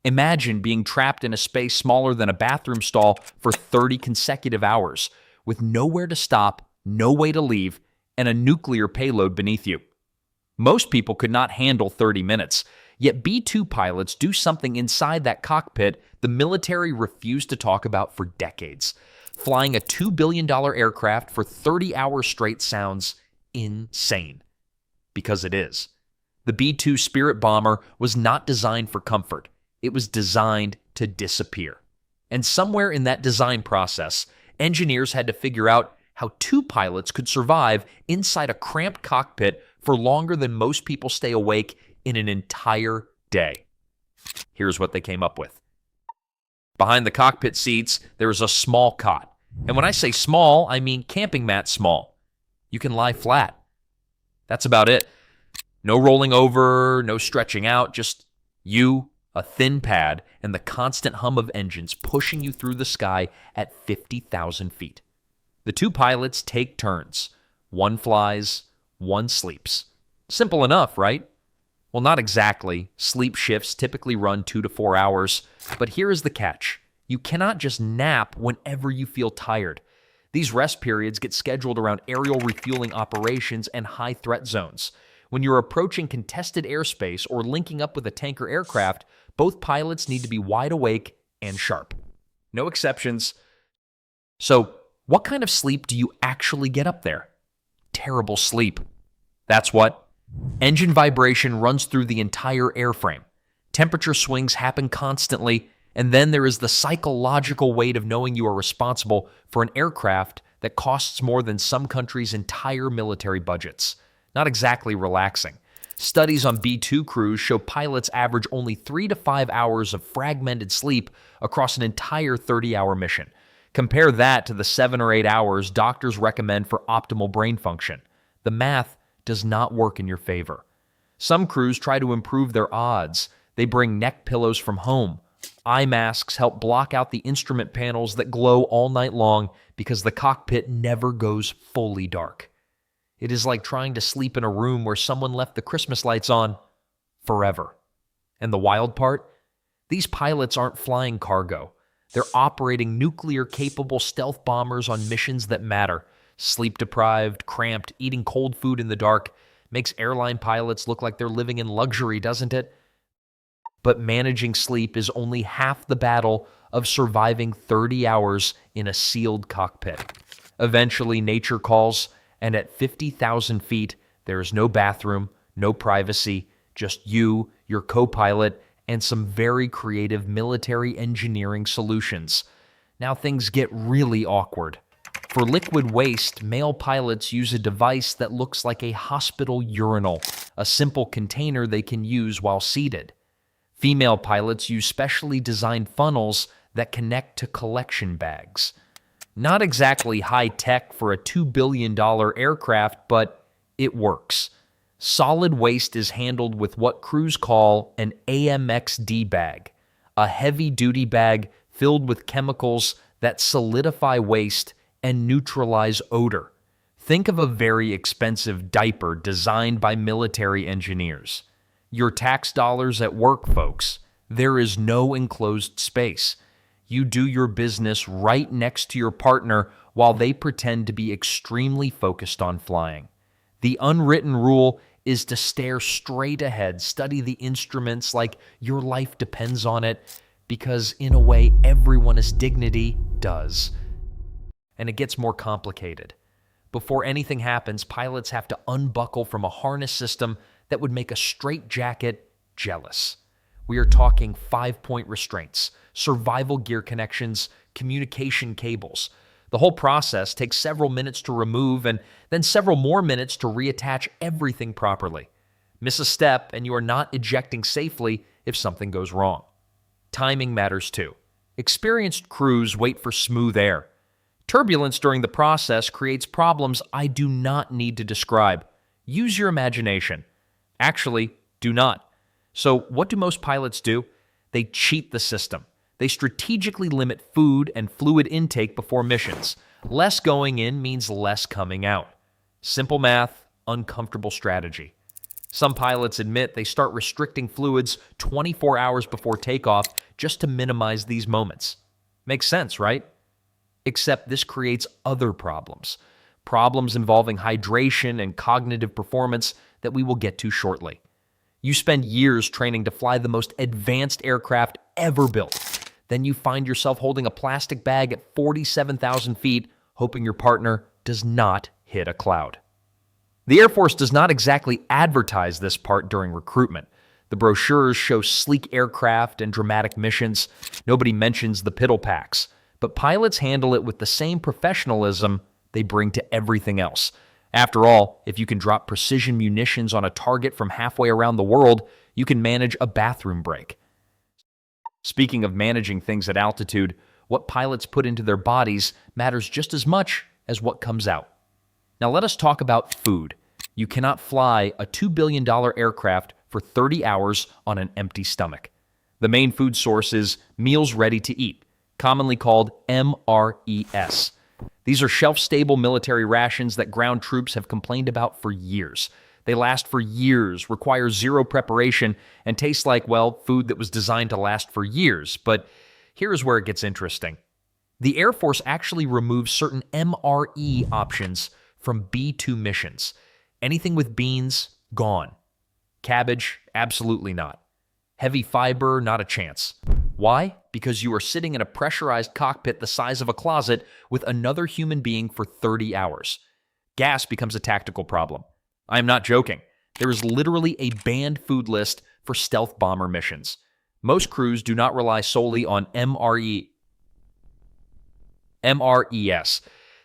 Imagine being trapped in a space smaller than a bathroom stall for 30 consecutive hours, with nowhere to stop, no way to leave, and a nuclear payload beneath you. Most people could not handle 30 minutes, yet B-2 pilots do something inside that cockpit the military refused to talk about for decades. Flying a $2 billion aircraft for 30 hours straight sounds insane. Because it is. The B-2 Spirit bomber was not designed for comfort. It was designed to disappear. And somewhere in that design process, engineers had to figure out how two pilots could survive inside a cramped cockpit for longer than most people stay awake in an entire day. Here's what they came up with. Behind the cockpit seats, there is a small cot. And when I say small, I mean camping mat small. You can lie flat. That's about it. No rolling over, no stretching out, just you, a thin pad, and the constant hum of engines pushing you through the sky at 50,000 feet. The two pilots take turns. One flies, one sleeps. Simple enough, right? Well, not exactly. Sleep shifts typically run 2 to 4 hours, but here is the catch. You cannot just nap whenever you feel tired. These rest periods get scheduled around aerial refueling operations and high threat zones. When you're approaching contested airspace or linking up with a tanker aircraft, both pilots need to be wide awake and sharp. No exceptions. So, what kind of sleep do you actually get up there? Terrible sleep. That's what. Engine vibration runs through the entire airframe. Temperature swings happen constantly, and then there is the psychological weight of knowing you are responsible for an aircraft that costs more than some countries' entire military budgets. Not exactly relaxing. Studies on B-2 crews show pilots average only 3 to 5 hours of fragmented sleep across an entire 30-hour mission. Compare that to the 7 or 8 hours doctors recommend for optimal brain function. The math does not work in your favor. Some crews try to improve their odds. They bring neck pillows from home. Eye masks help block out the instrument panels that glow all night long because the cockpit never goes fully dark. It is like trying to sleep in a room where someone left the Christmas lights on forever. And the wild part? These pilots aren't flying cargo. They're operating nuclear-capable stealth bombers on missions that matter. Sleep-deprived, cramped, eating cold food in the dark makes airline pilots look like they're living in luxury, doesn't it? But managing sleep is only half the battle of surviving 30 hours in a sealed cockpit. Eventually, nature calls, and at 50,000 feet, there is no bathroom, no privacy, just you, your co-pilot, and some very creative military engineering solutions. Now things get really awkward. For liquid waste, male pilots use a device that looks like a hospital urinal, a simple container they can use while seated. Female pilots use specially designed funnels that connect to collection bags. Not exactly high-tech for a $2 billion aircraft, but it works. Solid waste is handled with what crews call an AMXD bag, a heavy-duty bag filled with chemicals that solidify waste and neutralize odor. Think of a very expensive diaper designed by military engineers. Your tax dollars at work, folks. There is no enclosed space. You do your business right next to your partner while they pretend to be extremely focused on flying. The unwritten rule is to stare straight ahead, study the instruments like your life depends on it, because in a way, everyone's dignity does. And it gets more complicated. Before anything happens, pilots have to unbuckle from a harness system that would make a straitjacket jealous. We are talking 5-point restraints, survival gear connections, communication cables. The whole process takes several minutes to remove and then several more minutes to reattach everything properly. Miss a step and you are not ejecting safely if something goes wrong. Timing matters too. Experienced crews wait for smooth air. Turbulence during the process creates problems I do not need to describe. Use your imagination. Actually, do not. So what do most pilots do? They cheat the system. They strategically limit food and fluid intake before missions. Less going in means less coming out. Simple math, uncomfortable strategy. Some pilots admit they start restricting fluids 24 hours before takeoff just to minimize these moments. Makes sense, right? Except this creates other problems. Problems involving hydration and cognitive performance that we will get to shortly. You spend years training to fly the most advanced aircraft ever built. Then you find yourself holding a plastic bag at 47,000 feet, hoping your partner does not hit a cloud. The Air Force does not exactly advertise this part during recruitment. The brochures show sleek aircraft and dramatic missions. Nobody mentions the piddle packs. But pilots handle it with the same professionalism they bring to everything else. After all, if you can drop precision munitions on a target from halfway around the world, you can manage a bathroom break. Speaking of managing things at altitude, what pilots put into their bodies matters just as much as what comes out. Now let us talk about food. You cannot fly a $2 billion aircraft for 30 hours on an empty stomach. The main food source is meals ready to eat, commonly called MRES. These are shelf-stable military rations that ground troops have complained about for years. They last for years, require zero preparation, and taste like, well, food that was designed to last for years. But here's where it gets interesting. The Air Force actually removes certain MRE options from B-2 missions. Anything with beans, gone. Cabbage, absolutely not. Heavy fiber, not a chance. Why? Because you are sitting in a pressurized cockpit the size of a closet with another human being for 30 hours. Gas becomes a tactical problem. I am not joking. There is literally a banned food list for stealth bomber missions. Most crews do not rely solely on MRES.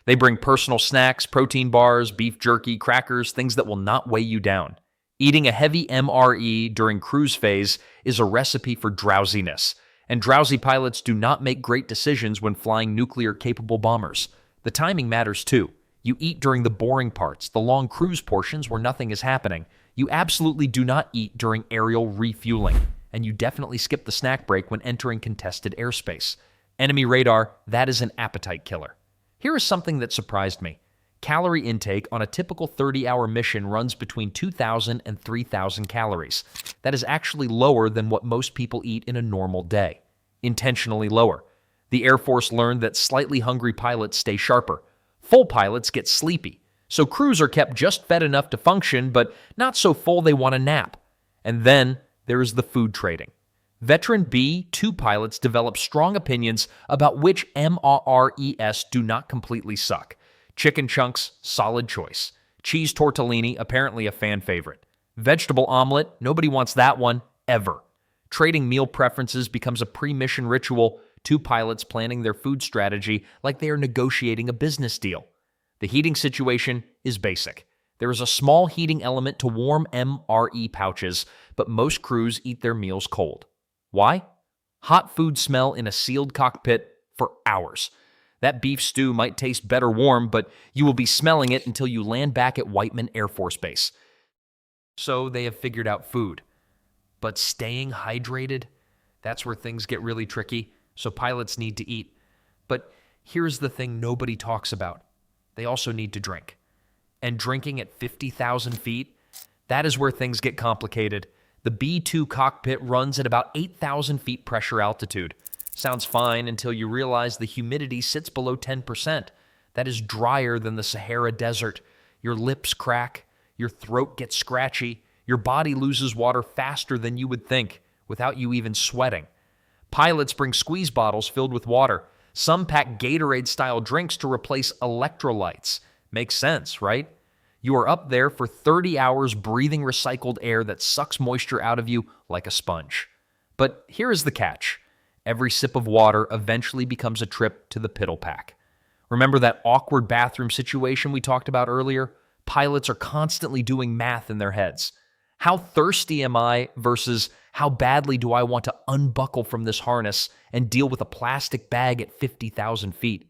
They bring personal snacks, protein bars, beef jerky, crackers, things that will not weigh you down. Eating a heavy MRE during cruise phase is a recipe for drowsiness, and drowsy pilots do not make great decisions when flying nuclear-capable bombers. The timing matters too. You eat during the boring parts, the long cruise portions where nothing is happening. You absolutely do not eat during aerial refueling, and you definitely skip the snack break when entering contested airspace. Enemy radar, that is an appetite killer. Here is something that surprised me. Calorie intake on a typical 30-hour mission runs between 2,000 and 3,000 calories. That is actually lower than what most people eat in a normal day. Intentionally lower. The Air Force learned that slightly hungry pilots stay sharper. Full pilots get sleepy. So crews are kept just fed enough to function, but not so full they want a nap. And then there is the food trading. Veteran B-2 pilots develop strong opinions about which MRES do not completely suck. Chicken chunks, solid choice. Cheese tortellini, apparently a fan favorite. Vegetable omelet, nobody wants that one, ever. Trading meal preferences becomes a pre-mission ritual, two pilots planning their food strategy like they are negotiating a business deal. The heating situation is basic. There is a small heating element to warm MRE pouches, but most crews eat their meals cold. Why? Hot food smell in a sealed cockpit for hours. That beef stew might taste better warm, but you will be smelling it until you land back at Whiteman Air Force Base. So they have figured out food. But staying hydrated, that's where things get really tricky, so pilots need to eat. But here's the thing nobody talks about. They also need to drink. And drinking at 50,000 feet, that is where things get complicated. The B-2 cockpit runs at about 8,000 feet pressure altitude. Sounds fine until you realize the humidity sits below 10%. That is drier than the Sahara Desert. Your lips crack, your throat gets scratchy, your body loses water faster than you would think, without you even sweating. Pilots bring squeeze bottles filled with water. Some pack Gatorade-style drinks to replace electrolytes. Makes sense, right? You are up there for 30 hours breathing recycled air that sucks moisture out of you like a sponge. But here is the catch. Every sip of water eventually becomes a trip to the piddle pack. Remember that awkward bathroom situation we talked about earlier? Pilots are constantly doing math in their heads. How thirsty am I versus how badly do I want to unbuckle from this harness and deal with a plastic bag at 50,000 feet?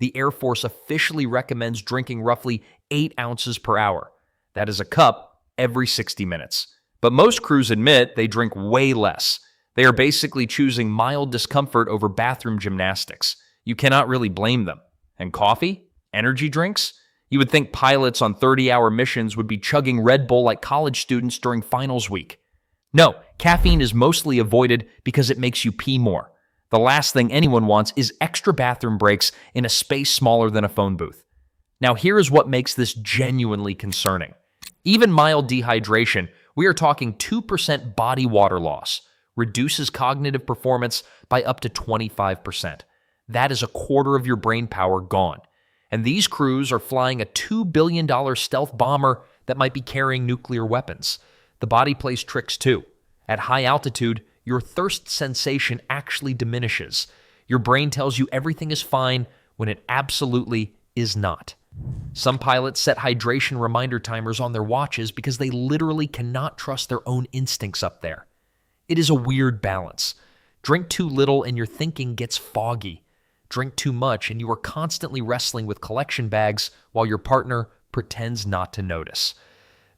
The Air Force officially recommends drinking roughly 8 ounces per hour. That is a cup every 60 minutes. But most crews admit they drink way less. They are basically choosing mild discomfort over bathroom gymnastics. You cannot really blame them. And coffee? Energy drinks? You would think pilots on 30-hour missions would be chugging Red Bull like college students during finals week. No, caffeine is mostly avoided because it makes you pee more. The last thing anyone wants is extra bathroom breaks in a space smaller than a phone booth. Now here is what makes this genuinely concerning. Even mild dehydration, we are talking 2% body water loss, reduces cognitive performance by up to 25%. That is a quarter of your brain power gone. And these crews are flying a $2 billion stealth bomber that might be carrying nuclear weapons. The body plays tricks too. At high altitude, your thirst sensation actually diminishes. Your brain tells you everything is fine when it absolutely is not. Some pilots set hydration reminder timers on their watches because they literally cannot trust their own instincts up there. It is a weird balance. Drink too little and your thinking gets foggy. Drink too much and you are constantly wrestling with collection bags while your partner pretends not to notice.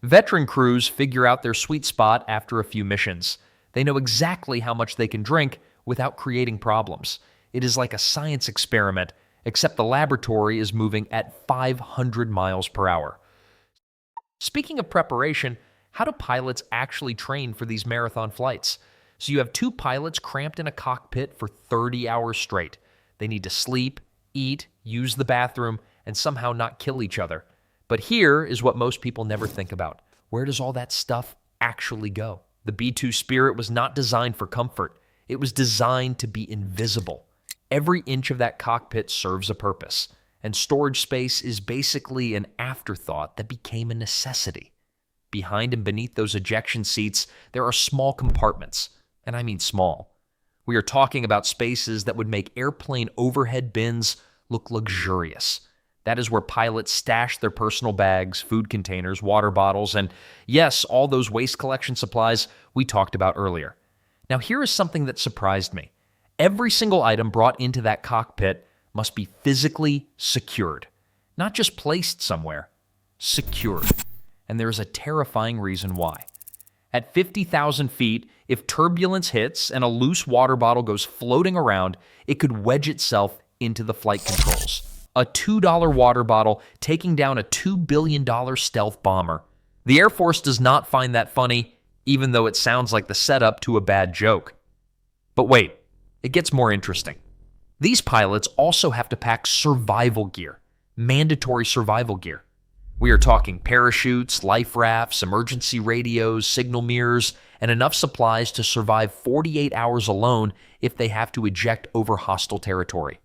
Veteran crews figure out their sweet spot after a few missions. They know exactly how much they can drink without creating problems. It is like a science experiment, except the laboratory is moving at 500 miles per hour. Speaking of preparation, how do pilots actually train for these marathon flights? So you have two pilots cramped in a cockpit for 30 hours straight. They need to sleep, eat, use the bathroom, and somehow not kill each other. But here is what most people never think about. Where does all that stuff actually go? The B-2 Spirit was not designed for comfort. It was designed to be invisible. Every inch of that cockpit serves a purpose, and storage space is basically an afterthought that became a necessity. Behind and beneath those ejection seats, there are small compartments, and I mean small. We are talking about spaces that would make airplane overhead bins look luxurious. That is where pilots stash their personal bags, food containers, water bottles, and yes, all those waste collection supplies we talked about earlier. Now here is something that surprised me. Every single item brought into that cockpit must be physically secured. Not just placed somewhere, secured. And there is a terrifying reason why. At 50,000 feet, if turbulence hits and a loose water bottle goes floating around, it could wedge itself into the flight controls. A $2 water bottle taking down a $2 billion stealth bomber. The Air Force does not find that funny, even though it sounds like the setup to a bad joke. But wait, it gets more interesting. These pilots also have to pack survival gear, mandatory survival gear. We are talking parachutes, life rafts, emergency radios, signal mirrors, and enough supplies to survive 48 hours alone if they have to eject over hostile territory.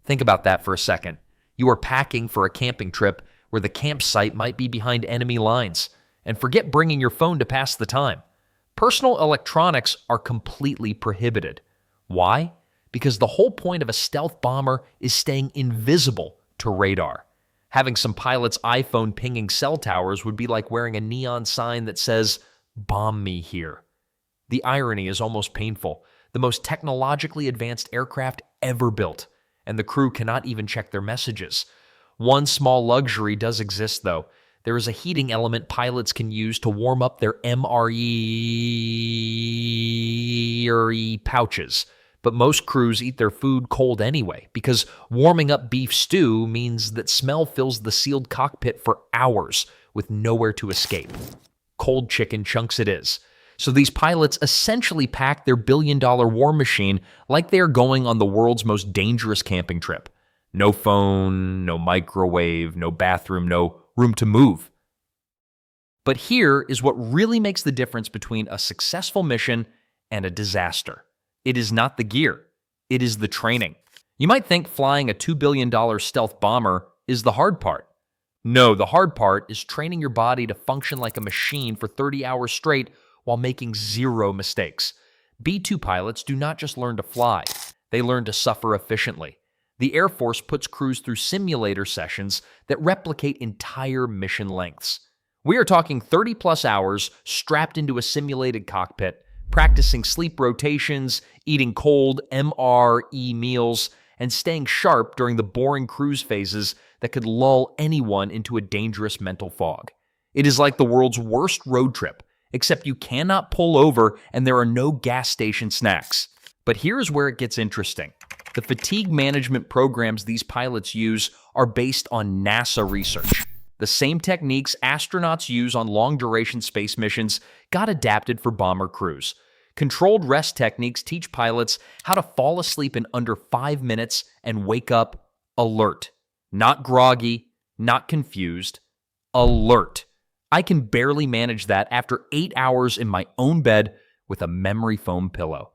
Think about that for a second. You are packing for a camping trip where the campsite might be behind enemy lines. And forget bringing your phone to pass the time. Personal electronics are completely prohibited. Why? Because the whole point of a stealth bomber is staying invisible to radar. Having some pilot's iPhone pinging cell towers would be like wearing a neon sign that says, "Bomb me here." The irony is almost painful. The most technologically advanced aircraft ever built, and the crew cannot even check their messages. One small luxury does exist, though. There is a heating element pilots can use to warm up their MRE pouches. But most crews eat their food cold anyway, because warming up beef stew means that smell fills the sealed cockpit for hours with nowhere to escape. Cold chicken chunks it is. So these pilots essentially pack their billion-dollar war machine like they are going on the world's most dangerous camping trip. No phone, no microwave, no bathroom, no room to move. But here is what really makes the difference between a successful mission and a disaster. It is not the gear. It is the training. You might think flying a $2 billion stealth bomber is the hard part. No, the hard part is training your body to function like a machine for 30 hours straight while making zero mistakes. B-2 pilots do not just learn to fly. They learn to suffer efficiently. The Air Force puts crews through simulator sessions that replicate entire mission lengths. We are talking 30-plus hours strapped into a simulated cockpit, practicing sleep rotations, eating cold MRE meals, and staying sharp during the boring cruise phases that could lull anyone into a dangerous mental fog. It is like the world's worst road trip, except you cannot pull over and there are no gas station snacks. But here's where it gets interesting. The fatigue management programs these pilots use are based on NASA research. The same techniques astronauts use on long-duration space missions got adapted for bomber crews. Controlled rest techniques teach pilots how to fall asleep in under 5 minutes and wake up alert. Not groggy, not confused, alert. I can barely manage that after 8 hours in my own bed with a memory foam pillow.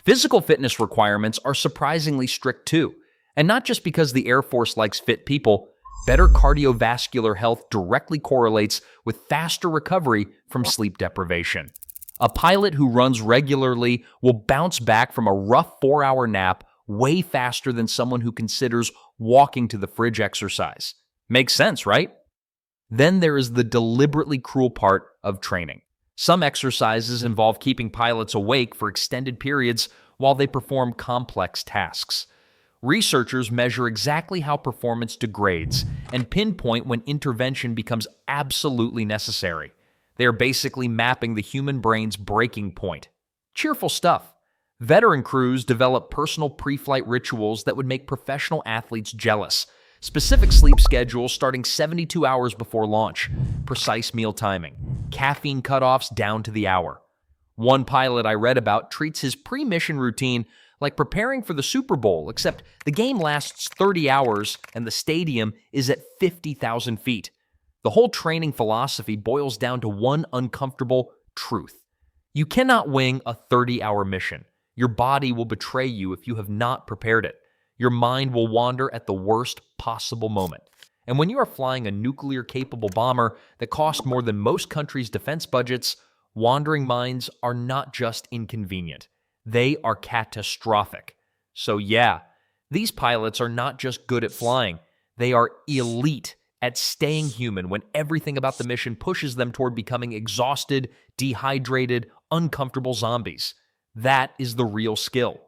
Physical fitness requirements are surprisingly strict too, and not just because the Air Force likes fit people. Better cardiovascular health directly correlates with faster recovery from sleep deprivation. A pilot who runs regularly will bounce back from a rough 4-hour nap way faster than someone who considers walking to the fridge exercise. Makes sense, right? Then there is the deliberately cruel part of training. Some exercises involve keeping pilots awake for extended periods while they perform complex tasks. Researchers measure exactly how performance degrades and pinpoint when intervention becomes absolutely necessary. They are basically mapping the human brain's breaking point. Cheerful stuff. Veteran crews develop personal pre-flight rituals that would make professional athletes jealous. Specific sleep schedules starting 72 hours before launch. Precise meal timing. Caffeine cutoffs down to the hour. One pilot I read about treats his pre-mission routine like preparing for the Super Bowl, except the game lasts 30 hours and the stadium is at 50,000 feet. The whole training philosophy boils down to one uncomfortable truth. You cannot wing a 30-hour mission. Your body will betray you if you have not prepared it. Your mind will wander at the worst possible moment. And when you are flying a nuclear-capable bomber that costs more than most countries' defense budgets, wandering minds are not just inconvenient. They are catastrophic. So yeah, these pilots are not just good at flying. They are elite at staying human when everything about the mission pushes them toward becoming exhausted, dehydrated, uncomfortable zombies. That is the real skill.